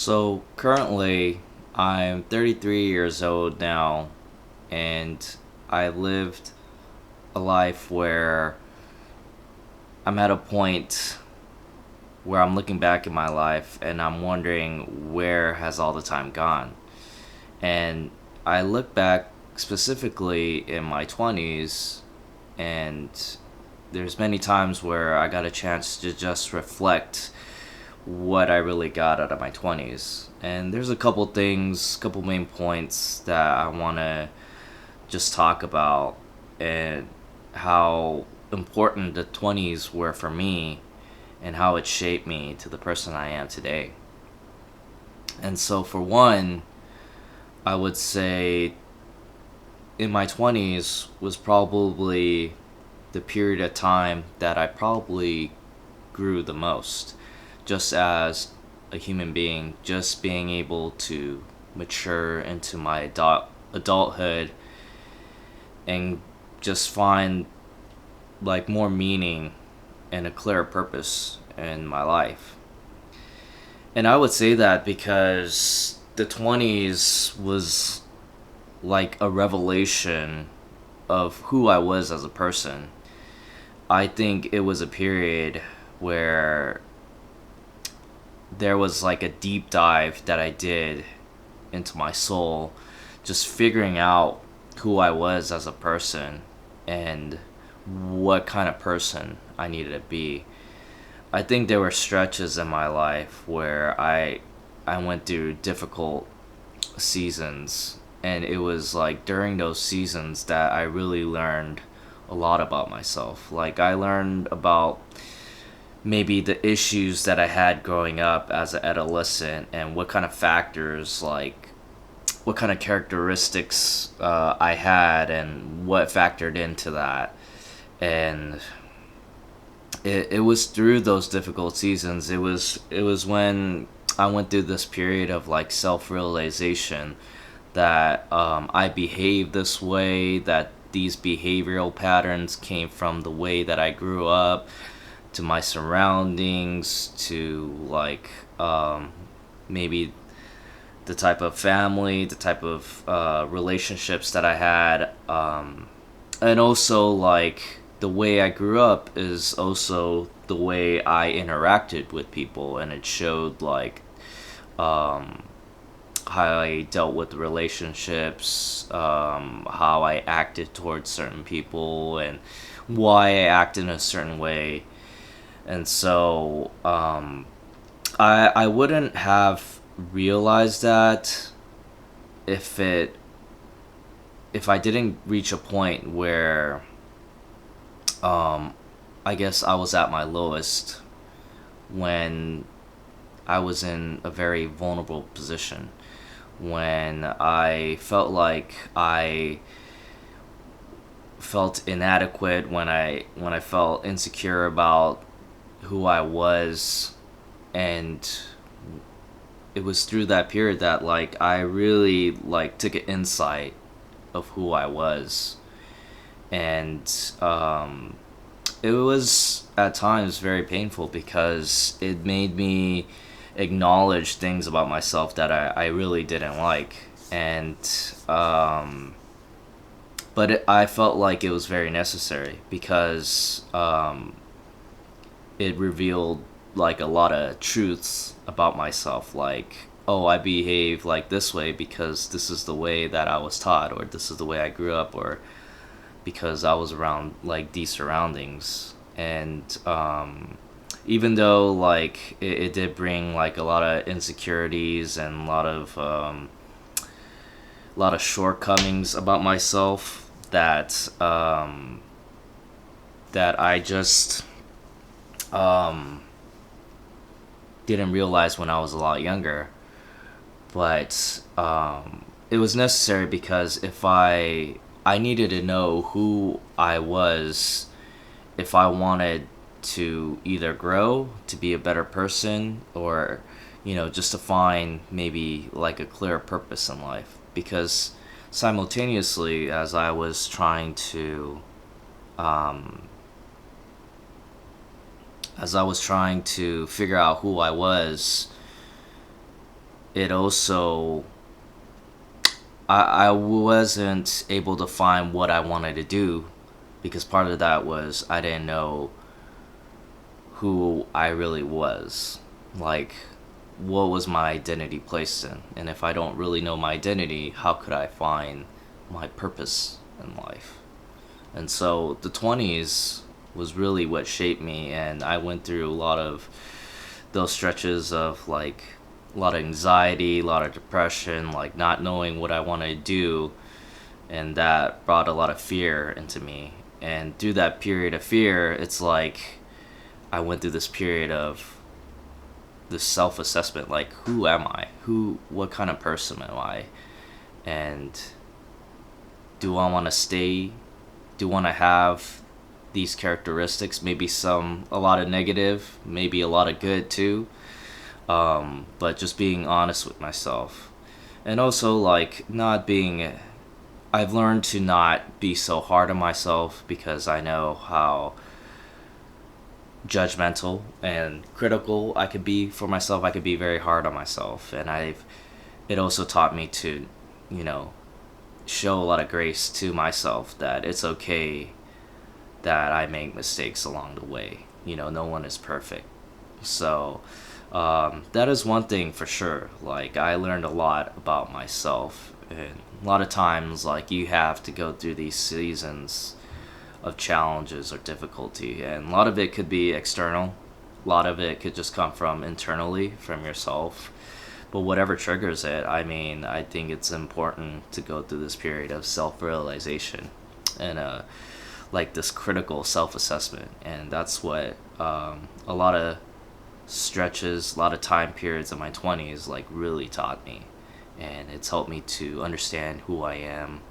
So currently, I'm 33 years old now, and I lived a life where I'm at a point where I'm looking back at my life and I'm wondering where has all the time gone. And I look back specifically in my 20's, and there's many times where I got a chance to just reflect what I really got out of my 20's. And there's a couple things, couple main points that I want to just talk about, and how important the 20's were for me and how it shaped me to the person I am today. And so, for one, I would say in my 20's was probably the period of time that I probably grew the most, just as a human being, just being able to mature into my adulthood and just find like more meaning and a clearer purpose in my life. And I would say that because the 20's was like a revelation of who I was as a person. I think it was a period where there was like a deep dive that I did into my soul, just figuring out who I was as a person and what kind of person I needed to be. I think there were stretches in my life where I went through difficult seasons, and it was like during those seasons that I really learned a lot about myself. Like, I learned about maybe the issues that I had growing up as an adolescent, and what kind of factors, like what kind of characteristics I had and what factored into that. And it was through those difficult seasons, it was when I went through this period of like self-realization that I behaved this way, that these behavioral patterns came from the way that I grew up, to my surroundings, to like maybe the type of family, the type of relationships that I had, and also like the way I grew up is also the way I interacted with people, and it showed like how I dealt with relationships, how I acted towards certain people, and why I acted in a certain way. And so I wouldn't have realized that if it if I didn't reach a point where I guess I was at my lowest, when I was in a very vulnerable position, when I felt like I felt inadequate, when I felt insecure about who I was. And it was through that period that like I really like took an insight of who I was. And it was at times very painful because it made me acknowledge things about myself that I really didn't like. And I felt like it was very necessary because it revealed like a lot of truths about myself, like, oh, I behave like this way because this is the way that I was taught, or this is the way I grew up, or because I was around like these surroundings. And even though like it did bring like a lot of insecurities and a lot of shortcomings about myself that that I just didn't realize when I was a lot younger. But it was necessary because if I needed to know who I was if I wanted to either grow to be a better person, or just to find maybe like a clear purpose in life. Because simultaneously, um, as I was trying to figure out who I was, it also, I wasn't able to find what I wanted to do, because part of that was I didn't know who I really was. Like, what was my identity placed in? And if I don't really know my identity, how could I find my purpose in life? And so the 20s was really what shaped me, and I went through a lot of those stretches of like a lot of anxiety, a lot of depression, like not knowing what I wanted to do, and that brought a lot of fear into me. And through that period of fear, it's like I went through this period of this self-assessment, like who am I? What kind of person am I? And do I want to stay? Do I want to have these characteristics? Maybe a lot of negative, maybe a lot of good too. But just being honest with myself, and also like not being. I've learned to not be so hard on myself, because I know how judgmental and critical I could be for myself. I could be very hard on myself, and it also taught me to, you know, show a lot of grace to myself, that it's okay that I make mistakes along the way. You know, no one is perfect. So that is one thing for sure. Like, I learned a lot about myself, and a lot of times, like, you have to go through these seasons of challenges or difficulty, and a lot of it could be external, a lot of it could just come from internally, from yourself. But whatever triggers it, I mean, I think it's important to go through this period of self-realization, and like this critical self-assessment. And that's what a lot of stretches, a lot of time periods of my 20s like really taught me. And it's helped me to understand who I am,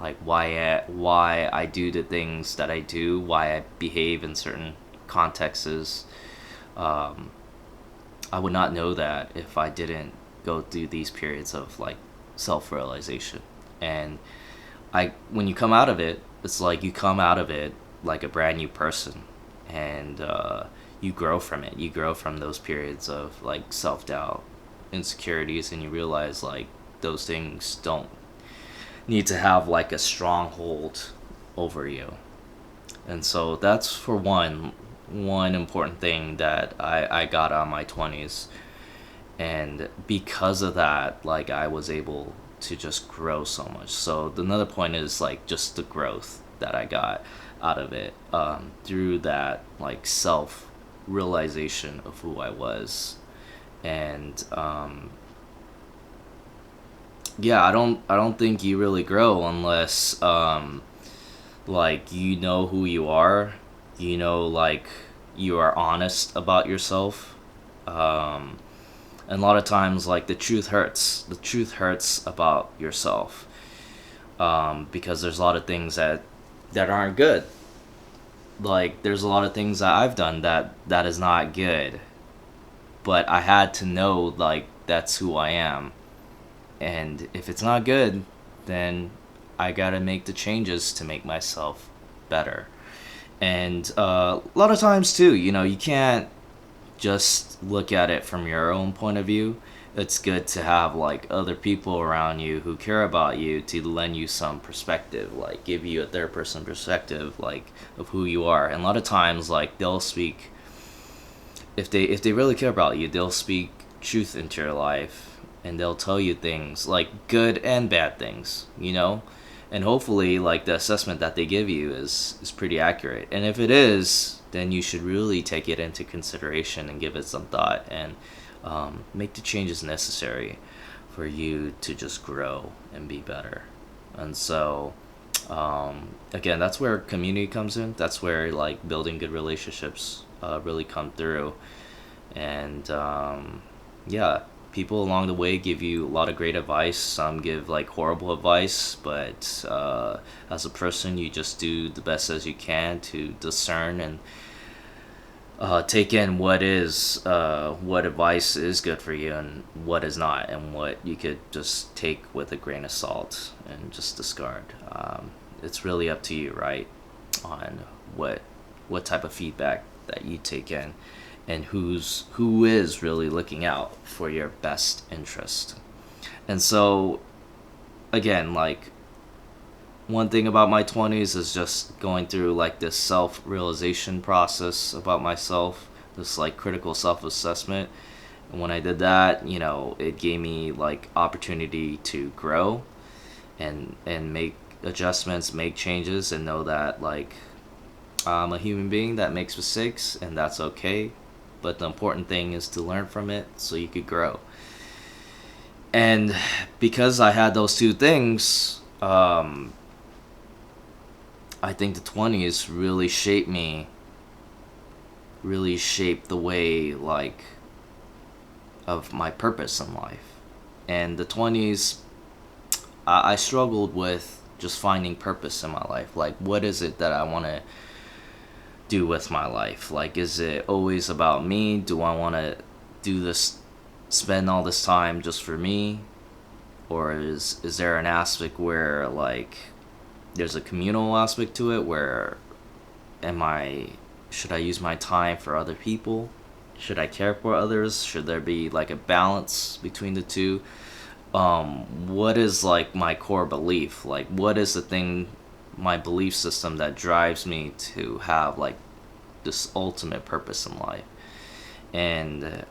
like why I do the things that I do, why I behave in certain contexts. I would not know that if I didn't go through these periods of like self-realization. And when you come out of it, it's like you come out of it like a brand new person, and you grow from it. You grow from those periods of like self-doubt, insecurities, and you realize like those things don't need to have like a stronghold over you. And so that's for one important thing that I got on my 20s. And because of that, like, I was able to just grow so much. So another point is like just the growth that I got out of it, through that like self realization of who I was. And yeah, I don't think you really grow unless like you know who you are, like you are honest about yourself. And a lot of times, like, the truth hurts. The truth hurts about yourself, because there's a lot of things that aren't good. Like, there's a lot of things that I've done that is not good, but I had to know like that's who I am. And if it's not good, then I gotta make the changes to make myself better. And a lot of times too, you can't just look at it from your own point of view. It's good to have like other people around you who care about you to lend you some perspective, like give you a third person perspective, like of who you are. And a lot of times, like, they'll speak, if they really care about you, they'll speak truth into your life, and they'll tell you things like good and bad things. And hopefully, like, the assessment that they give you is pretty accurate. And if it is, then you should really take it into consideration and give it some thought, and make the changes necessary for you to just grow and be better. And so, again, that's where community comes in. That's where like building good relationships really come through. And yeah, people along the way give you a lot of great advice. Some give like horrible advice, but as a person, you just do the best as you can to discern and take in what advice is good for you and what is not, and what you could just take with a grain of salt and just discard. It's really up to you, right, on what type of feedback that you take in. and who is really looking out for your best interest. And so again, like, one thing about my 20s is just going through like this self-realization process about myself, this like critical self-assessment. And when I did that, it gave me like opportunity to grow and make adjustments, make changes, and know that like I'm a human being that makes mistakes, and that's okay. But the important thing is to learn from it so you could grow. And because I had those two things, I think the 20s really shaped me, really shaped the way, like, of my purpose in life. And the 20s, I struggled with just finding purpose in my life. Like, what is it that I want to do with my life? Like, is it always about me? Do I want to do this, spend all this time just for me? Or is there an aspect where, like, there's a communal aspect to it where should I use my time for other people? Should I care for others? Should there be like a balance between the two? What is like my core belief? Like, what is the thing, my belief system that drives me to have like this ultimate purpose in life? And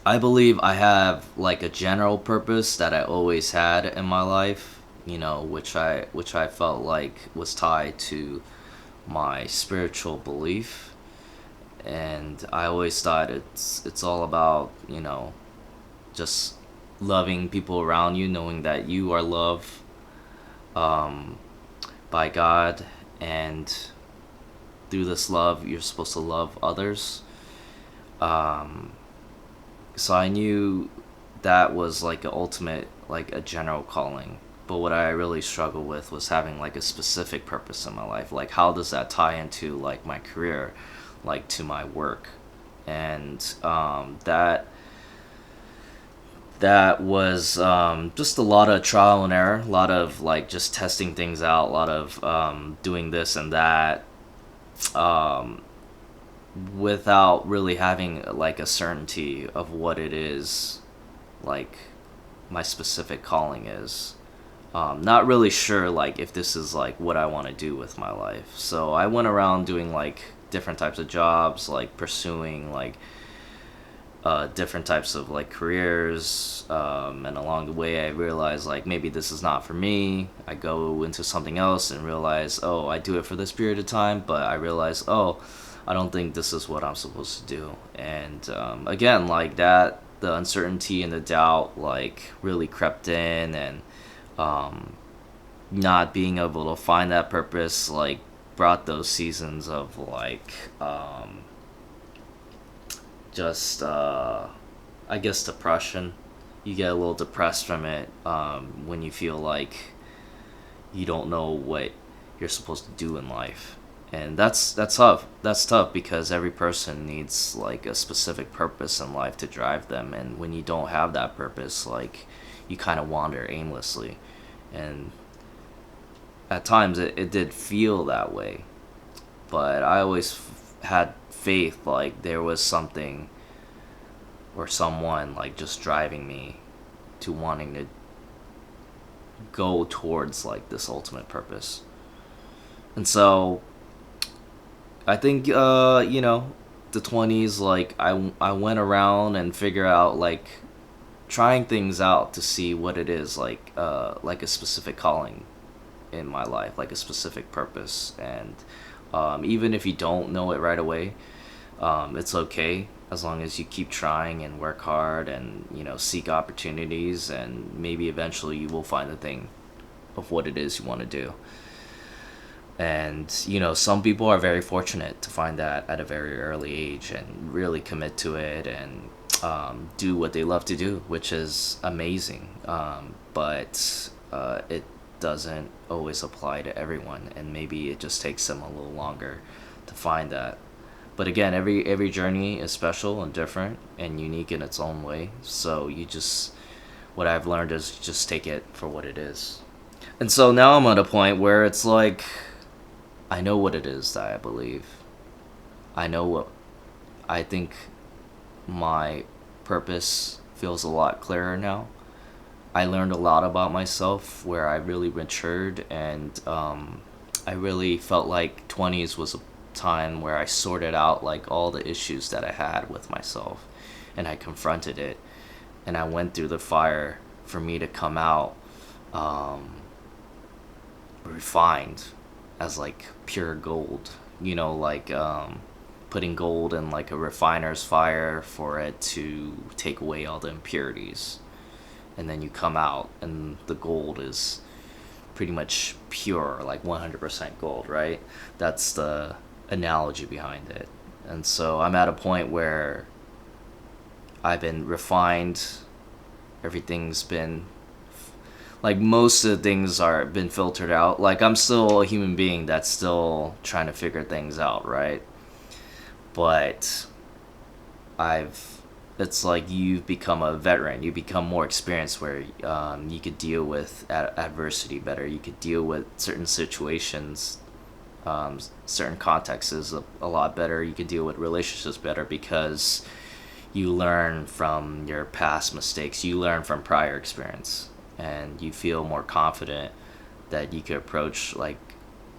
I believe I have like a general purpose that I always had in my life, which I felt like was tied to my spiritual belief. And I always thought it's all about, just loving people around you, knowing that you are loved by God, and through this love you're supposed to love others. So I knew that was like a ultimate, like a general calling. But what I really struggled with was having like a specific purpose in my life. Like, how does that tie into like my career, like to my work? And that was just a lot of trial and error, a lot of like just testing things out, a lot of doing this and that, without really having like a certainty of what it is, like my specific calling is. Not really sure like if this is like what I want to do with my life. So I went around doing like different types of jobs, like pursuing like different types of like careers, and along the way I realized like maybe this is not for me. I go into something else and realize, oh, I do it for this period of time, but I realize, oh, I don't think this is what I'm supposed to do. And again, like that, the uncertainty and the doubt like really crept in, and not being able to find that purpose like brought those seasons of like just I guess depression. You get a little depressed from it when you feel like you don't know what you're supposed to do in life. And that's tough. That's tough because every person needs like a specific purpose in life to drive them, and when you don't have that purpose, like you kind of wander aimlessly. And at times it did feel that way, but I always had faith like there was something or someone like just driving me to wanting to go towards like this ultimate purpose. And so I think the 20s, like I went around and figure out like trying things out to see what it is, like a specific calling in my life, like a specific purpose. And even if you don't know it right away, it's okay as long as you keep trying and work hard and seek opportunities, and maybe eventually you will find the thing of what it is you want to do. And some people are very fortunate to find that at a very early age and really commit to it and do what they love to do, which is amazing. But it doesn't always apply to everyone, and maybe it just takes them a little longer to find that. But again, every journey is special and different and unique in its own way. So what I've learned is just take it for what it is. And so now I'm at a point where it's like I know what it is that I believe. I know what I think my purpose feels a lot clearer now. I learned a lot about myself where I really matured, and I really felt like 20s was a time where I sorted out like all the issues that I had with myself, and I confronted it, and I went through the fire for me to come out um, refined as like pure gold. Like putting gold in like a refiner's fire for it to take away all the impurities, and then you come out and the gold is pretty much pure, like 100% gold, right? That's the analogy behind it. And so I'm at a point where I've been refined. Everything's been like most of the things are been filtered out. Like I'm still a human being that's still trying to figure things out, right? But I've it's like you've become a veteran. You become more experienced where you could deal with adversity better. You could deal with certain situations, certain contexts a lot better. You could deal with relationships better because you learn from your past mistakes. You learn from prior experience, and you feel more confident that you could approach like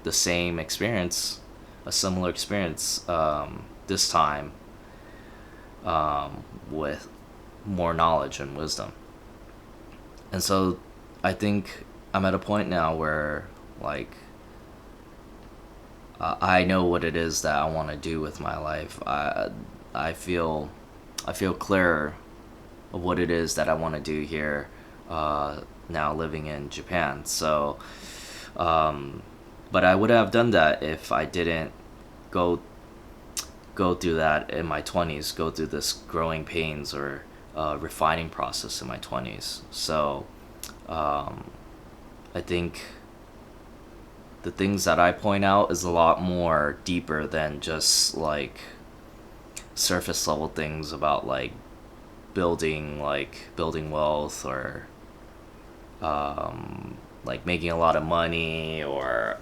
the same experience, a similar experience, this time with more knowledge and wisdom. And so I think I'm at a point now where like I know what it is that I want to do with my life. I feel clearer of what it is that I want to do here, now living in Japan. So, but I would have done that if I didn't go through that in my 20s, go through this growing pains or refining process in my 20s. So I think the things that I point out is a lot more deeper than just like surface level things about like building wealth or like making a lot of money or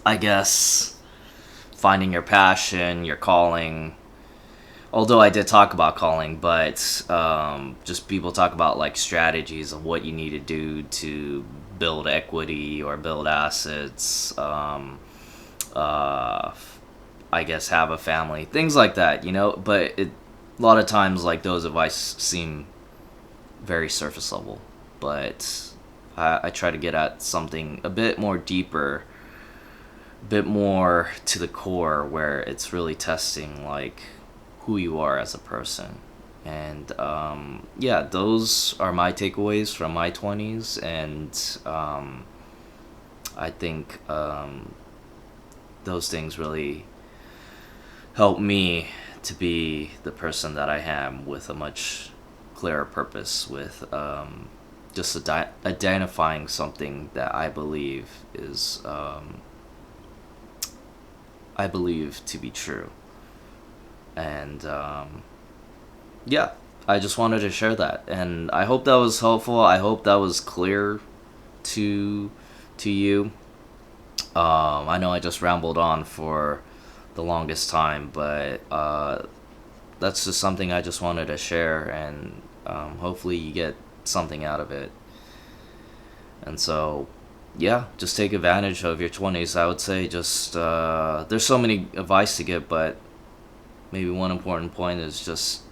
I guess finding your passion, your calling. Although I did talk about calling, but just people talk about like strategies of what you need to do to build equity or build assets. I guess have a family, things like that, But a lot of times, like those advice seem very surface level. But I try to get at something a bit more deeper, a bit more to the core, where it's really testing like who you are as a person. And yeah, those are my takeaways from my 20s, and I think those things really helped me to be the person that I am, with a much clearer purpose, with just identifying something that I believe is I believe to be true. And yeah, I just wanted to share that, and I hope that was helpful. I hope that was clear to you. I know I just rambled on for the longest time, but that's just something I just wanted to share, and hopefully you get something out of it. And so, yeah, just take advantage of your 20s. I would say just there's so many advice to give, but maybe one important point is just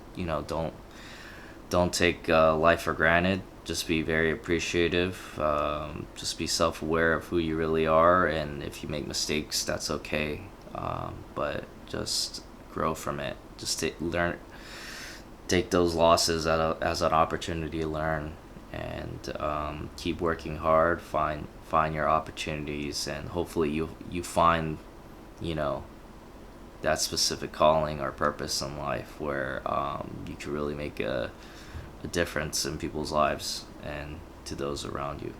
don't take life for granted. Just be very appreciative. Just be self-aware of who you really are, and if you make mistakes, that's okay. But just grow from it. Just take those losses as an opportunity to learn, and keep working hard. Find your opportunities, and hopefully you find that specific calling or purpose in life where you can really make a difference in people's lives and to those around you.